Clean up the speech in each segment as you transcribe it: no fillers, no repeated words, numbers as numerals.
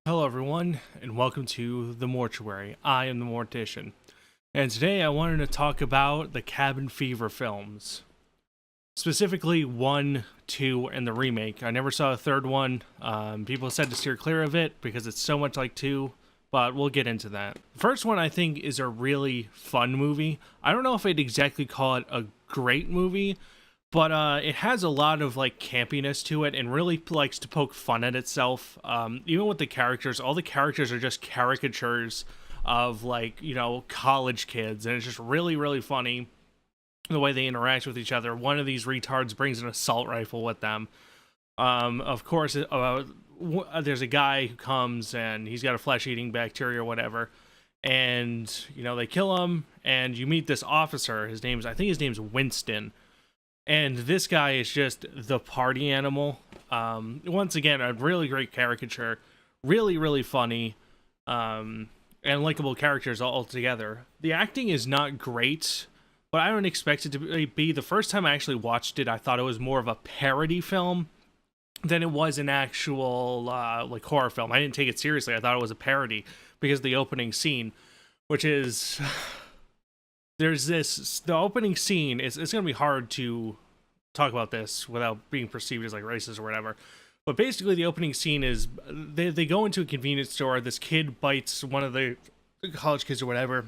Hello, everyone, and welcome to the Mortuary. I am the Mortician, and today I wanted to talk about the Cabin Fever films, specifically 1, 2, and the remake. I never saw a third one. People said to steer clear of it because it's so much like 2, but we'll get into that. The first one, I think, is a really fun movie. I don't know if I'd exactly call it a great movie, but it has a lot of like campiness to it and really likes to poke fun at itself. Even with the characters, all the characters are just caricatures of like, college kids, and it's just really, really funny the way they interact with each other. One of these retards brings an assault rifle with them. Of course, there's a guy who comes and he's got a flesh-eating bacteria or whatever, and they kill him, and you meet this officer. I think his name's Winston. And this guy is just the party animal. Once again, a really great caricature. Really, really funny. And likable characters all together. The acting is not great, but I don't expect it to be. The first time I actually watched it, I thought it was more of a parody film than it was an actual like horror film. I didn't take it seriously. I thought it was a parody because of the opening scene, which is... the opening scene, it's going to be hard to talk about this without being perceived as like racist or whatever. But basically the opening scene is they go into a convenience store. This kid bites one of the college kids or whatever.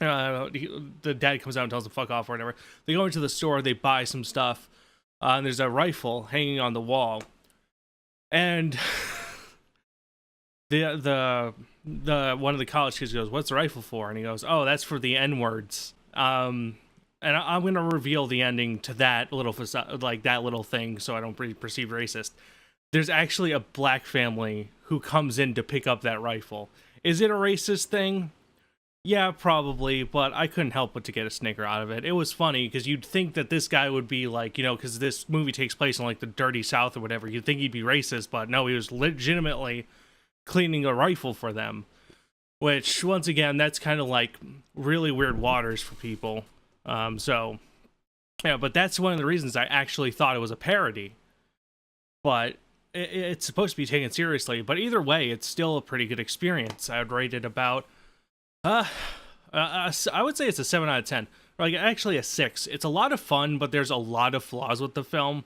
The dad comes out and tells them fuck off or whatever. They go into the store, they buy some stuff, and there's a rifle hanging on the wall. And the one of the college kids goes, "What's the rifle for?" And he goes, "Oh, that's for the N-words." And I'm gonna reveal the ending to that little that little thing, so I don't be perceived racist. There's actually a black family who comes in to pick up that rifle. Is it a racist thing? Yeah, probably, but I couldn't help but to get a snicker out of it. It was funny because you'd think that this guy would be like, because this movie takes place in like the dirty South or whatever. You'd think he'd be racist, but no, he was legitimately cleaning a rifle for them, which once again, that's kind of like really weird waters for people. So yeah, but that's one of the reasons I actually thought it was a parody, but it's supposed to be taken seriously. But either way, it's still a pretty good experience. I would rate it about I would say it's a 7 out of 10, like actually a 6. It's a lot of fun, but there's a lot of flaws with the film.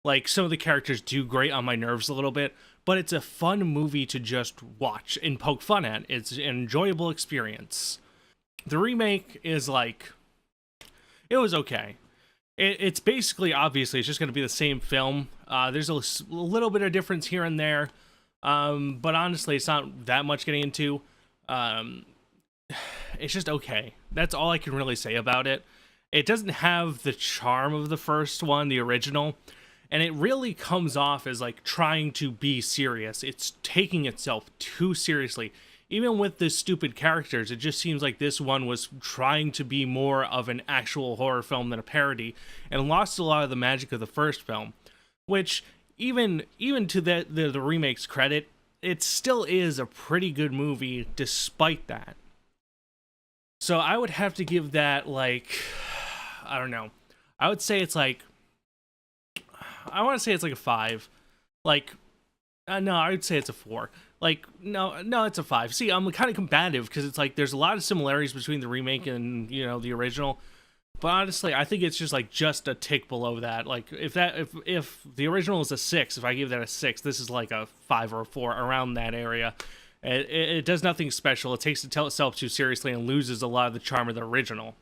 Like, some of the characters do grate on my nerves a little bit, but it's a fun movie to just watch and poke fun at. It's an enjoyable experience. The remake is like, it was okay. It's basically, obviously, it's just going to be the same film. There's a little bit of difference here and there, but honestly, it's not that much getting into. It's just okay. That's all I can really say about it. It doesn't have the charm of the first one, the original. And it really comes off as like trying to be serious. It's taking itself too seriously. Even with the stupid characters, it just seems like this one was trying to be more of an actual horror film than a parody, and lost a lot of the magic of the first film. Which, even to the remake's credit, it still is a pretty good movie despite that. So I would have to give that like, I don't know. I would say it's like, I want to say it's like a 5. Like, no, I would say it's a 4. Like, no, it's a 5. See, I'm kind of combative because it's like there's a lot of similarities between the remake and, the original. But honestly, I think it's just like just a tick below that. Like, if the original is a 6, if I give that a 6, this is like a 5 or a 4, around that area. It does nothing special. It takes itself too seriously and loses a lot of the charm of the original.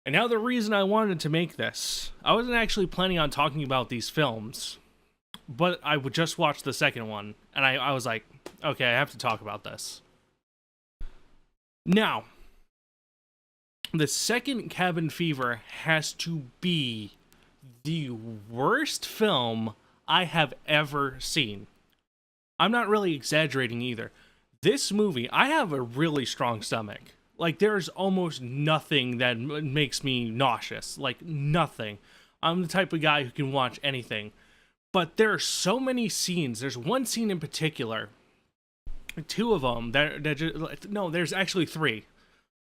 And now the reason I wanted to make this, I wasn't actually planning on talking about these films, but I would just watch the second one, and I was like, okay, I have to talk about this. Now, the second Cabin Fever has to be the worst film I have ever seen. I'm not really exaggerating either. This movie, I have a really strong stomach. Like, there's almost nothing that makes me nauseous. Like, nothing. I'm the type of guy who can watch anything. But there are so many scenes. There's one scene in particular. 2 of them. No, there's actually 3.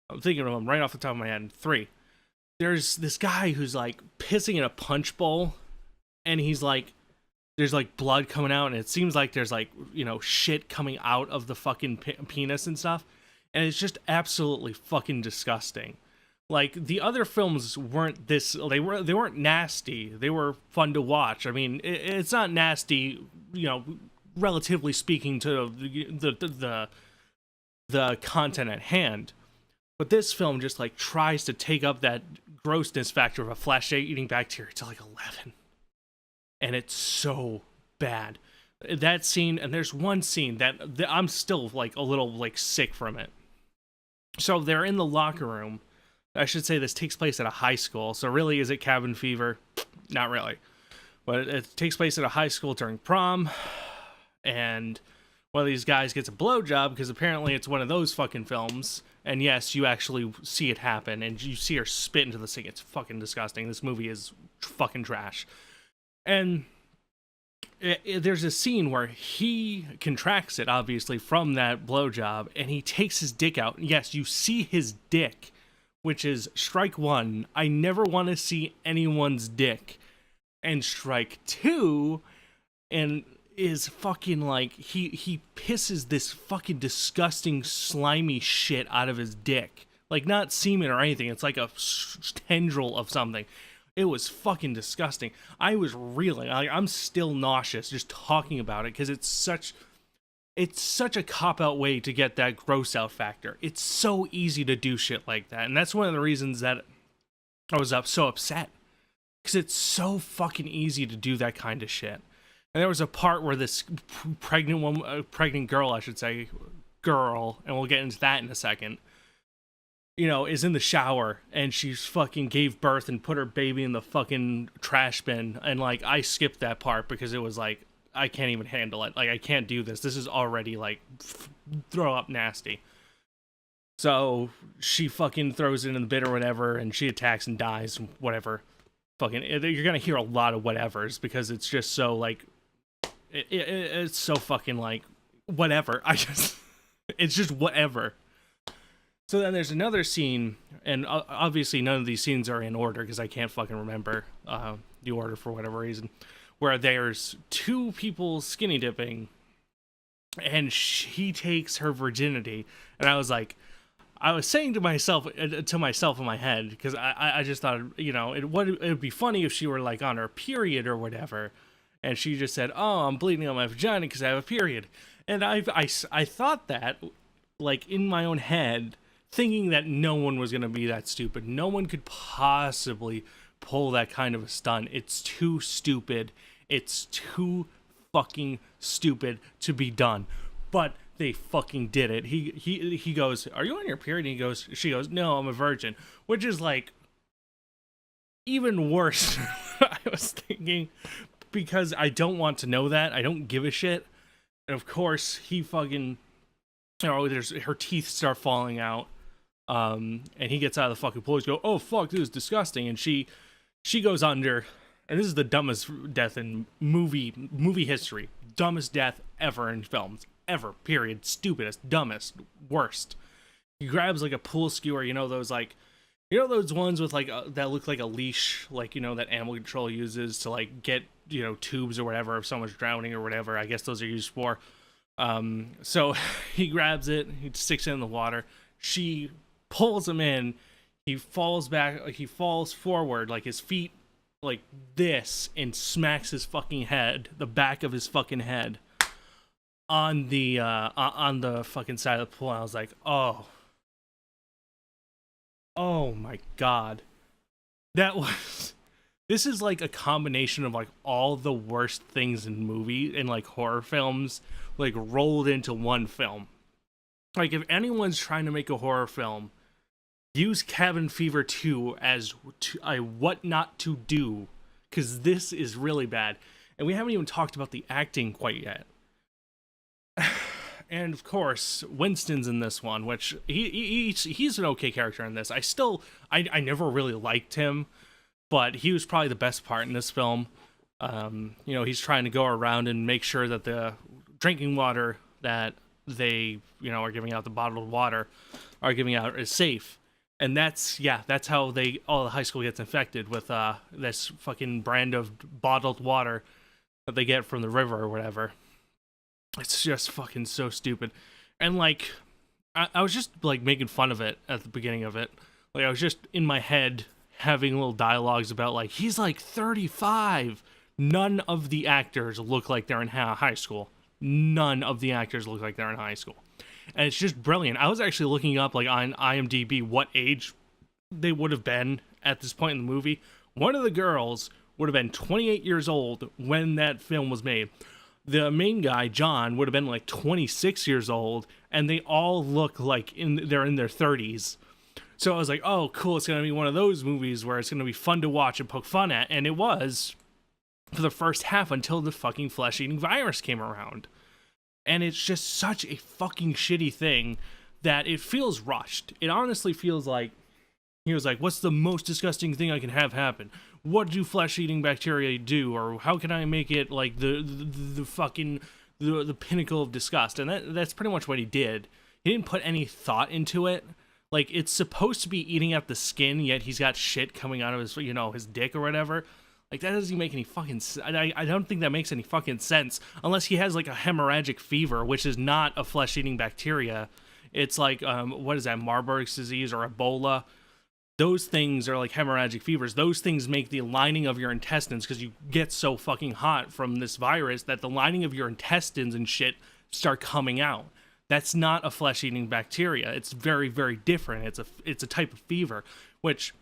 I'm thinking of them right off the top of my head. 3. There's this guy who's, like, pissing in a punch bowl. And he's, like, there's like blood coming out, and it seems like there's like, shit coming out of the fucking penis and stuff, and it's just absolutely fucking disgusting. Like, the other films weren't this, they weren't nasty. They were fun to watch. I mean, it's not nasty, relatively speaking to the content at hand. But this film just like tries to take up that grossness factor of a flesh-eating bacteria to like 11. And it's so bad. That scene, and there's one scene that I'm still like a little like sick from it. So they're in the locker room. I should say this takes place at a high school. So really, is it cabin fever? Not really. But it takes place at a high school during prom. And one of these guys gets a blowjob because apparently it's one of those fucking films. And yes, you actually see it happen. And you see her spit into the sink. It's fucking disgusting. This movie is fucking trash. And there's a scene where he contracts it, obviously, from that blowjob. And he takes his dick out. Yes, you see his dick, which is strike one. I never want to see anyone's dick. And strike two, and is fucking like, he pisses this fucking disgusting slimy shit out of his dick. Like, not semen or anything. It's like a tendril of something. It was fucking disgusting. I was reeling. I'm still nauseous just talking about it, because it's such a cop-out way to get that gross-out factor. It's so easy to do shit like that. And that's one of the reasons that I was so upset. Because it's so fucking easy to do that kind of shit. And there was a part where this pregnant girl, and we'll get into that in a second, is in the shower, and she's fucking gave birth and put her baby in the fucking trash bin. And, like, I skipped that part because it was like, I can't even handle it. Like, I can't do this. This is already, like, throw up nasty. So she fucking throws it in the bin or whatever, and she attacks and dies, whatever. Fucking, you're gonna hear a lot of whatevers because it's just so, like, it's so fucking, like, whatever. It's just whatever. So then there's another scene, and obviously none of these scenes are in order because I can't fucking remember the order for whatever reason, where there's two people skinny dipping, and she takes her virginity, and I was saying to myself in my head, because I just thought, it would be funny if she were like on her period or whatever, and she just said, "Oh, I'm bleeding on my vagina because I have a period," and I thought that, like, in my own head, thinking that no one was gonna be that stupid. No one could possibly pull that kind of a stunt. It's too stupid. It's too fucking stupid to be done. But they fucking did it. He goes, "Are you on your period?" And she goes, "No, I'm a virgin," which is like even worse. I was thinking, because I don't want to know that. I don't give a shit. And of course, he fucking, her teeth start falling out. And he gets out of the fucking pool. He's go, "Oh fuck, this is disgusting." And she goes under. And this is the dumbest death in movie history. Dumbest death ever in films. Ever, period. Stupidest, dumbest, worst. He grabs like a pool skewer, those ones with like that look like a leash, like, that animal control uses to like get, tubes or whatever if someone's drowning or whatever. I guess those are used for. So he grabs it, he sticks it in the water. She pulls him in. He falls back, he falls forward, like his feet like this, and smacks his fucking head, the back of his fucking head, on the fucking side of the pool. And I was like, oh my god, this is like a combination of like all the worst things in like horror films, like rolled into one film. Like, if anyone's trying to make a horror film, use Cabin Fever 2 as what not to do, because this is really bad. And we haven't even talked about the acting quite yet. And of course, Winston's in this one, which he's an okay character in this. I never really liked him, but he was probably the best part in this film. He's trying to go around and make sure that the drinking water that they, are giving out, the bottled water are giving out, is safe. And that's how all the high school gets infected with this fucking brand of bottled water that they get from the river or whatever. It's just fucking so stupid. And like, I was just like making fun of it at the beginning of it. Like, I was just in my head having little dialogues about like, he's like 35. None of the actors look like they're in high school. None of the actors look like they're in high school. And it's just brilliant. I was actually looking up like on IMDb what age they would have been at this point in the movie. One of the girls would have been 28 years old when that film was made. The main guy, John, would have been like 26 years old, and they all look like they're in their 30s. So I was like, oh, cool, it's going to be one of those movies where it's going to be fun to watch and poke fun at, and it was for the first half until the fucking flesh-eating virus came around. And it's just such a fucking shitty thing that it feels rushed. It honestly feels like, he was like, what's the most disgusting thing I can have happen? What do flesh-eating bacteria do? Or how can I make it like the fucking, the pinnacle of disgust? And that's pretty much what he did. He didn't put any thought into it. Like, it's supposed to be eating out the skin, yet he's got shit coming out of his, his dick or whatever. Like, that doesn't make any fucking... I don't think that makes any fucking sense. Unless he has, like, a hemorrhagic fever, which is not a flesh-eating bacteria. It's like, what is that, Marburg's disease or Ebola? Those things are like hemorrhagic fevers. Those things make the lining of your intestines, because you get so fucking hot from this virus that the lining of your intestines and shit start coming out. That's not a flesh-eating bacteria. It's very, very different. It's a type of fever, which...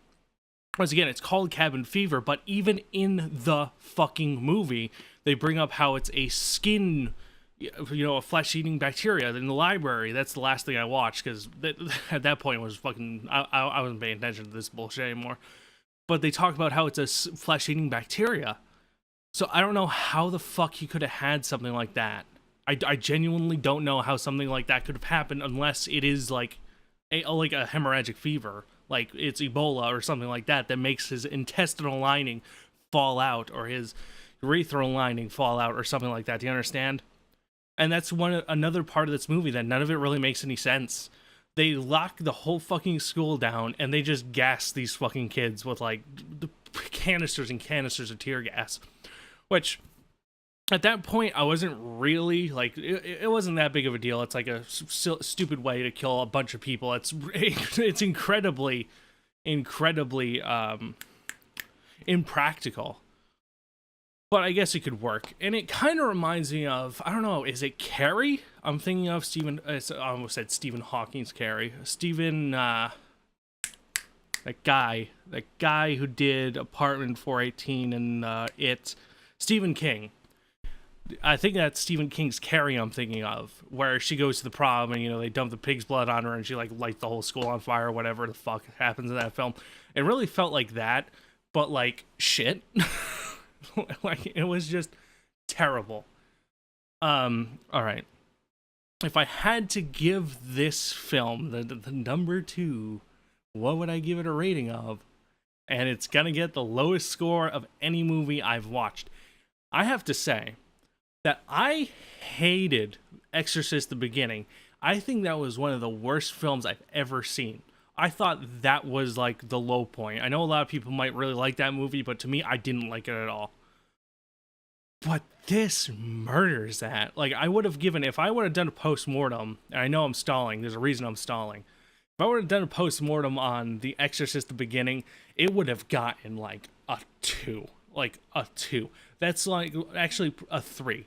Once again, it's called cabin fever, but even in the fucking movie, they bring up how it's a skin, a flesh-eating bacteria in the library. That's the last thing I watched, because at that point it was fucking, I wasn't paying attention to this bullshit anymore. But they talk about how it's a flesh-eating bacteria. So I don't know how the fuck he could have had something like that. I genuinely don't know how something like that could have happened unless it is like a hemorrhagic fever. Like it's Ebola or something like that makes his intestinal lining fall out, or his urethral lining fall out, or something like that. Do you understand? And that's another part of this movie that none of it really makes any sense. They lock the whole fucking school down, and they just gas these fucking kids with like the canisters and canisters of tear gas. Which, at that point, I wasn't really like, it wasn't that big of a deal. It's like a stupid way to kill a bunch of people. It's incredibly impractical. But I guess it could work. And it kind of reminds me of, I don't know, is it Carrie? I'm thinking of I almost said Stephen Hawking's Carrie. That guy who did Apartment 418 and It. Stephen King. I think that's Stephen King's Carrie I'm thinking of, where she goes to the prom and, they dump the pig's blood on her and she, like, lights the whole school on fire or whatever the fuck happens in that film. It really felt like that, but, like, shit. Like, it was just terrible. Alright. If I had to give this film the number 2, what would I give it a rating of? And it's gonna get the lowest score of any movie I've watched. I have to say that I hated Exorcist the beginning. I think that was one of the worst films I've ever seen. I thought that was like the low point. I know a lot of people might really like that movie, but to me, I didn't like it at all. But this murders that. Like, I would have given, if I would have done a post-mortem, and I know I'm stalling, there's a reason I'm stalling. If I would have done a post-mortem on The Exorcist the beginning, it would have gotten like a 2. Like a 2. That's like actually a 3.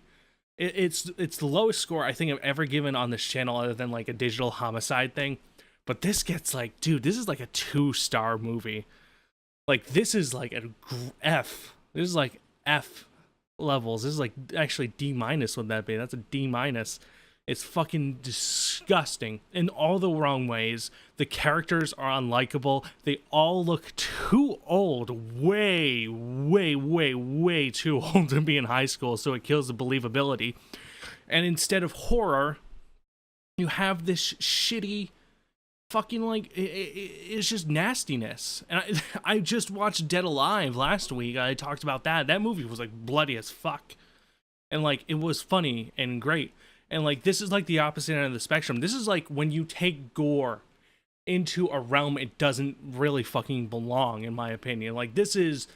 It's the lowest score I think I've ever given on this channel, other than like a digital homicide thing. But this gets like, dude, this is like a 2-star movie. Like, this is like an F. This is like F levels. This is like actually D- would that be? That's a D-. It's fucking disgusting in all the wrong ways. The characters are unlikable. They all look too old. Way, way, way, way too old to be in high school, so it kills the believability. And instead of horror, you have this shitty fucking, like, it's just nastiness. And I just watched Dead Alive last week. I talked about that. That movie was, like, bloody as fuck. And, like, it was funny and great. And, like, this is, like, the opposite end of the spectrum. This is, like, when you take gore into a realm it doesn't really fucking belong, in my opinion. Like, this is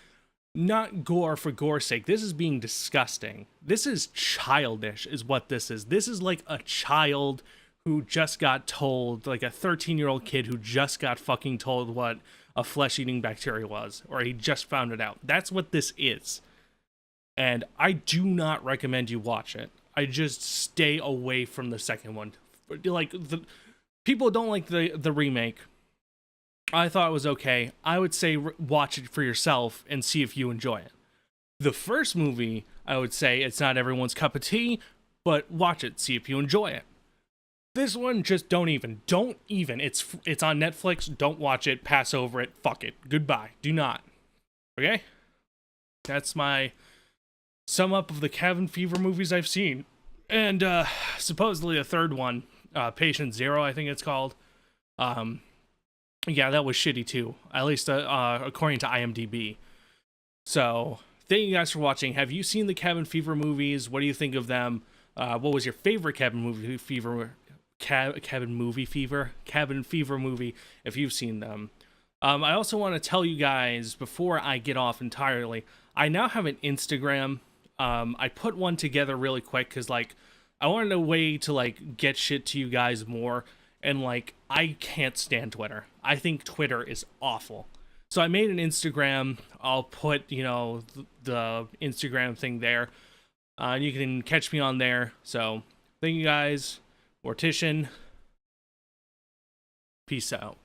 not gore for gore's sake. This is being disgusting. This is childish, is what this is. This is like a child who just got told, like a 13-year-old kid who just got fucking told what a flesh-eating bacteria was, or he just found it out. That's what this is. And I do not recommend you watch it. I just stay away from the second one. Like, the people don't like the remake. I thought it was okay. I would say watch it for yourself and see if you enjoy it. The first movie, I would say it's not everyone's cup of tea, but watch it, see if you enjoy it. This one, just don't even. It's on Netflix. Don't watch it. Pass over it. Fuck it. Goodbye. Do not. Okay? That's my sum up of the cabin fever movies I've seen. And supposedly a third one, Patient Zero, I think it's called. Yeah, that was shitty too. At least according to IMDb. So, thank you guys for watching. Have you seen the cabin fever movies? What do you think of them? What was your favorite cabin fever movie, if you've seen them? I also want to tell you guys, before I get off entirely, I now have an Instagram. I put one together really quick because, like, I wanted a way to, like, get shit to you guys more, and, like, I can't stand Twitter. I think Twitter is awful. So I made an Instagram. I'll put, you know, the Instagram thing there. And you can catch me on there. So, thank you guys. Mortician. Peace out.